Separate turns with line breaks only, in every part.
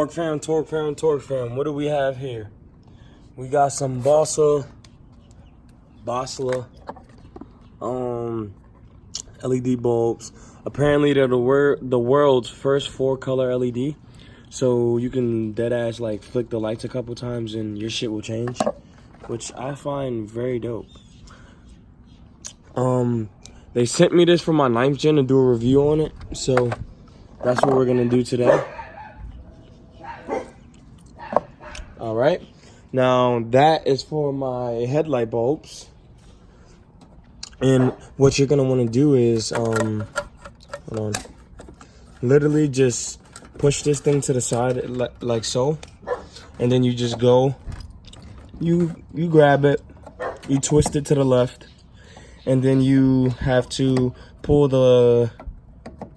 Torque fam. What do we have here? We got some Boslla LED bulbs. Apparently they're the world's first 4-color LED. So you can dead ass like flick the lights a couple times and your shit will change, which I find very dope. They sent me this for my 9th gen to do a review on it, so that's what we're gonna do today. All right, now that is for my headlight bulbs, and what you're gonna want to do is hold on, literally just push this thing to the side like so, and then you just go, you grab it, you twist it to the left, and then you have to pull the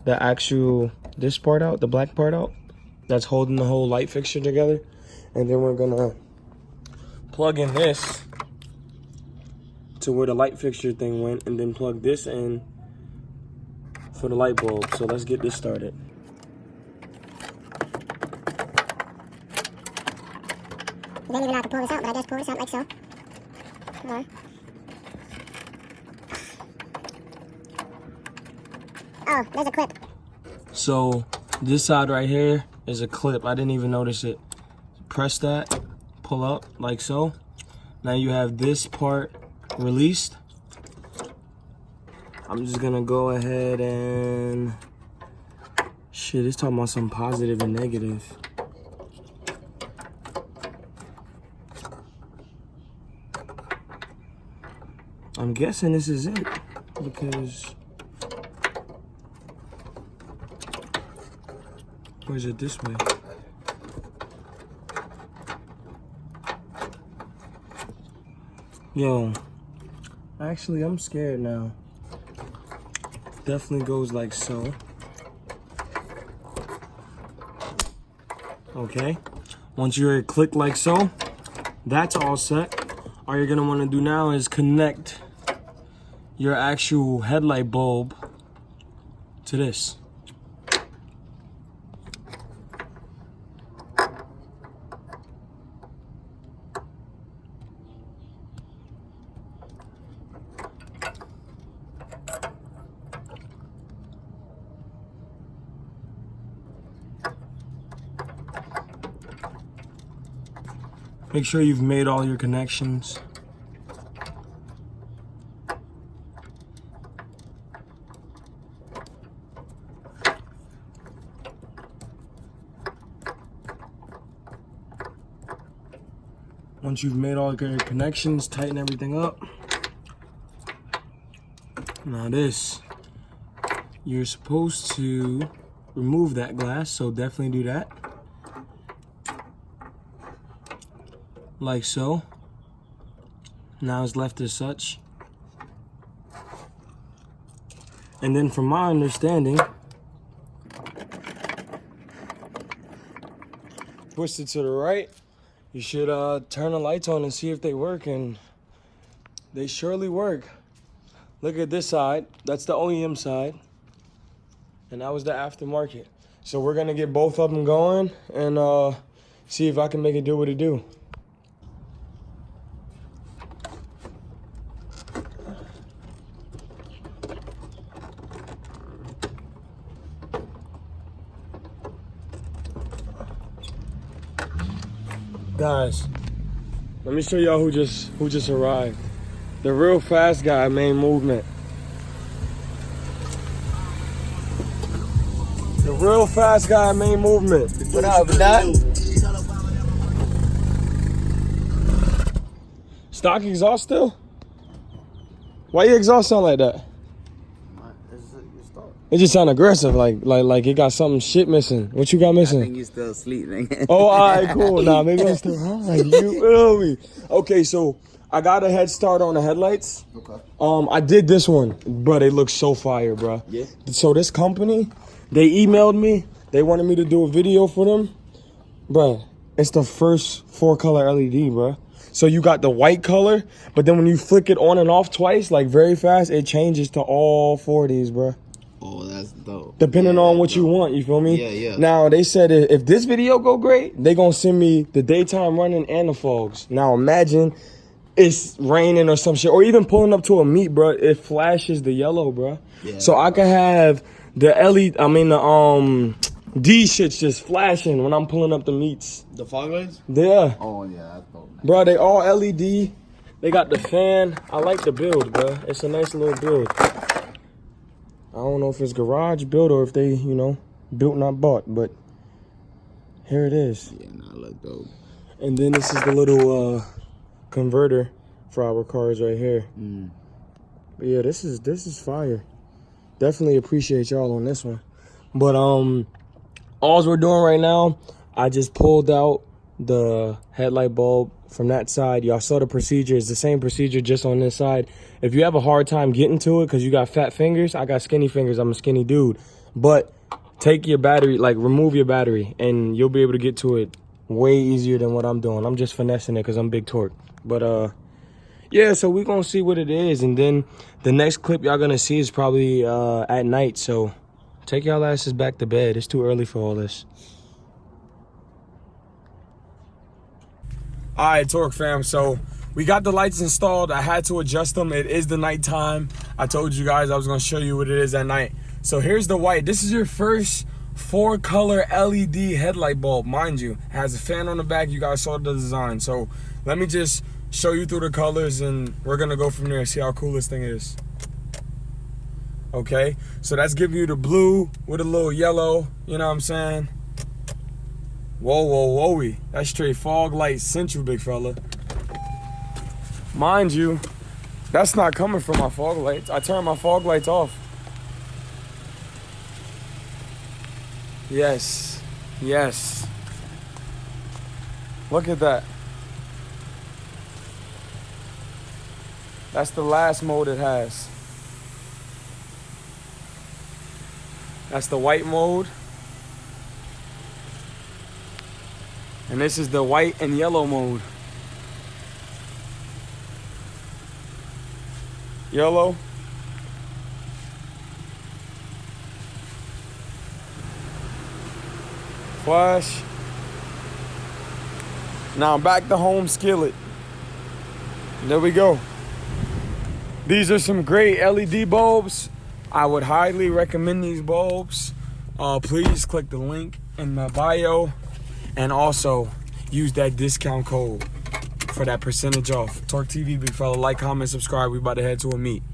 actual this part out, the black part out that's holding the whole light fixture together. And then we're gonna plug in this to where the light fixture thing went, and then plug this in for the light bulb. So let's get this started.
You don't even know how to pull this out, but I just pull this out like so. Come on. Oh, there's a clip.
So this side right here is a clip. I didn't even notice it. Press that, pull up like so. Now you have this part released. I'm just gonna go ahead and shit, it's talking about some positive and negative. I'm guessing this is it, because or is it this way? Yo, actually I'm scared now. Definitely goes like so. Okay, once you're clicked like so, that's all set. All you're gonna wanna do now is connect your actual headlight bulb to this. Make sure you've made all your connections. Once you've made all your connections, tighten everything up. Now this, you're supposed to remove that glass, so definitely do that. Like so. Now it's left as such. And then from my understanding, twist it to the right. You should turn the lights on and see if they work, and they surely work. Look at this side, that's the OEM side, and that was the aftermarket. So we're gonna get both of them going and see if I can make it do what it do. Guys, let me show y'all who just arrived. The real fast guy made movement. The real fast guy made movement.
What up, that?
Stock exhaust still? Why your exhaust sound like that? It just sound aggressive, like it got something shit missing. What you got missing?
I think you still asleep, nigga.
Oh, all right, cool. Nah, maybe I'm still high. You feel me? Okay, so I got a head start on the headlights. Okay. I did this one, bro. They look so fire, bro. Yeah. So this company, they emailed me. They wanted me to do a video for them, bro. It's the first 4-color LED, bro. So you got the white color, but then when you flick it on and off twice, like very fast, it changes to all 4 of these, bro.
Oh, that's dope.
Depending
Yeah,
on
that's
what you
dope.
want, you feel me?
Yeah, yeah.
Now, they said if this video go great, they gonna send me the daytime running and the fogs. Now, imagine it's raining or some shit, or even pulling up to a meet, bro. It flashes the yellow, bro.
Yeah,
so I could have the L.E.D, D shit's just flashing when I'm pulling up the meets.
The fog lights?
Yeah.
Oh, yeah, that's dope, man.
Bro, they all LED. They got the fan. I like the build, bro. It's a nice little build. I don't know if it's garage built or if they, you know, built not bought, but here it is.
Yeah, nah, look dope.
And then this is the little converter for our cars right here. But yeah, this is fire. Definitely appreciate y'all on this one. But all we're doing right now, I just pulled out the headlight bulb from that side. Y'all saw the procedure. It's the same procedure just on this side. If you have a hard time getting to it because you got fat fingers, I got skinny fingers. I'm a skinny dude. But take your battery, like remove your battery, and you'll be able to get to it way easier than what I'm doing. I'm just finessing it because I'm big torque. But yeah, so we're gonna see what it is, and then the next clip y'all gonna see is probably at night. So take y'all asses back to bed. It's too early for all this. All right, Torque fam, so we got the lights installed. I had to adjust them. It is the nighttime. I told you guys I was gonna show you what it is at night. So here's the white. This is your first 4-color LED headlight bulb, mind you. It has a fan on the back. You guys saw the design. So let me just show you through the colors, and we're gonna go from there, see how cool this thing is. Okay, so that's giving you the blue with a little yellow, you know what I'm saying? Whoa, whoa, whoa, that's straight fog light central, big fella. Mind you, that's not coming from my fog lights. I turned my fog lights off. Yes, yes. Look at that. That's the last mode it has. That's the white mode. And this is the white and yellow mode. Yellow. Flash. Now back to home skillet. There we go. These are some great LED bulbs. I would highly recommend these bulbs. Please click the link in my bio. And also, use that discount code for that percentage off. TORqueTV, big fella. Like, comment, subscribe. We about to head to a meet.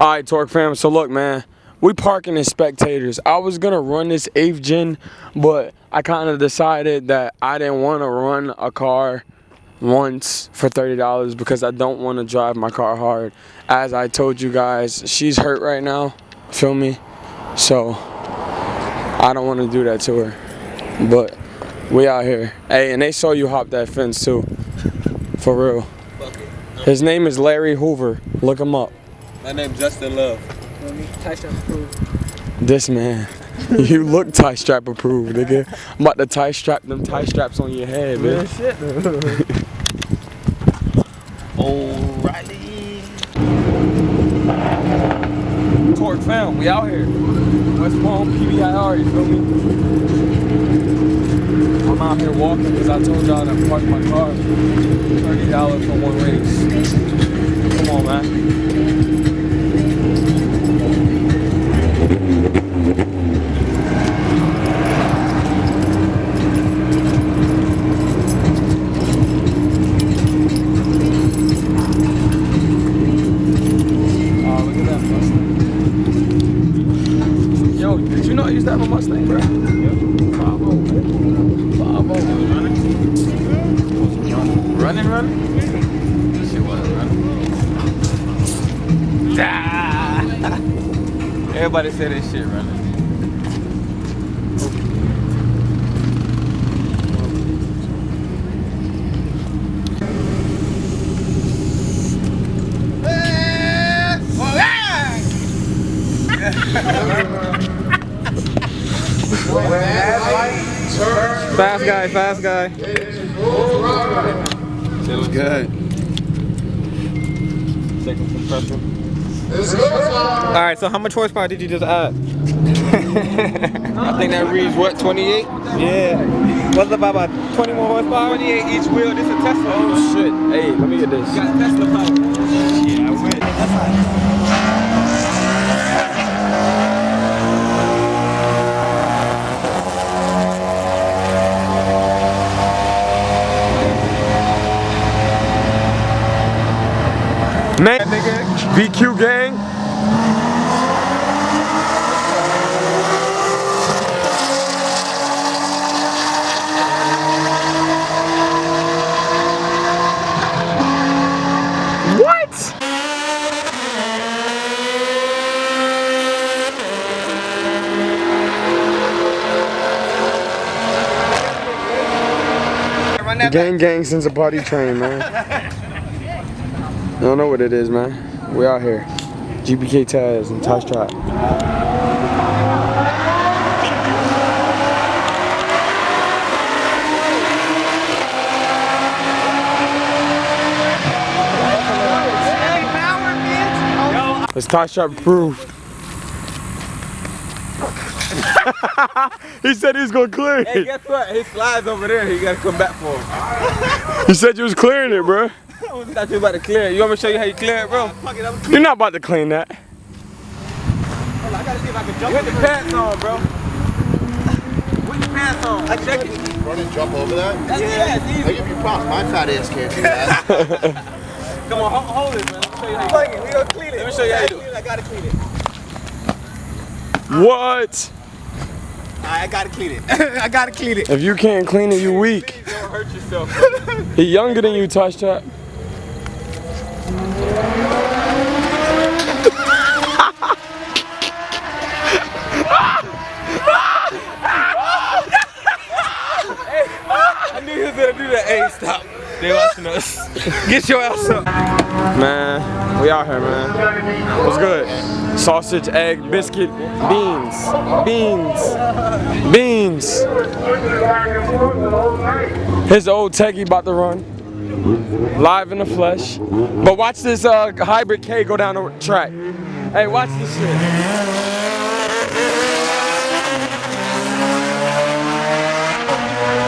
All right, Torque fam, so look, man, we parking as spectators. I was gonna run this 8th gen, but I kind of decided that I didn't want to run a car once for $30 because I don't want to drive my car hard. As I told you guys, she's hurt right now, feel me? So I don't want to do that to her, but we out here. Hey, and they saw you hop that fence too, for real. His name is Larry Hoover, look him up.
My name's Justin Love.
This man, you look tie strap approved, nigga. I'm about to tie strap them tie straps on your head, man.
Shit. Alrighty.
Torque fam, we out here. West Palm, PBIR, you feel me? I'm out here walking because I told y'all to park my car. $30 for one race. Come on, man. did you know I used to have a Mustang, bro?
Yep. 5-0. Running? Shit wasn't running. Everybody said this shit running.
Fast guy.
It was good.
Second compressor. Alright, so how much horsepower did you just add?
I think that reads what, 28?
Yeah. What's about 20 more horsepower?
28 each wheel. This is a Tesla.
Oh shit. Hey, let me get this.
You got Tesla power. Yeah, I win. That's fine.
Man, VQ gang. What? Gang since a party train, man. I don't know what it is, man. We out here. GBK Taz and Tosh Trap. It's Tosh Trap approved. He said he was gonna clear it.
Hey, guess what? His slide's over there. He gotta come back for him.
He said you was clearing it, bro.
I thought you was about to clear it. You want me to show you how you clear it, bro?
You're not about to clean that.
I gotta see if I can jump. With the pants on, bro. With the pants on. I check it.
Run and jump over that?
That's it's
I
easy.
give you props. My fat ass can't do that.
Come on, hold it, man. Let me show you how you do it. We gonna clean it. Let me show you how you do it. I gotta clean it.
What?
I gotta clean it. I gotta clean it.
If you can't clean it, you weak.
Please don't hurt yourself.
He younger than you, Tosh Trap.
I knew he was gonna do that. Hey, stop. They watching us. Get your ass up.
Man, we out here, man. What's good? Sausage, egg, biscuit, beans. His old Teggy about to run. Live in the flesh. But watch this hybrid K go down the track. Hey, watch this shit.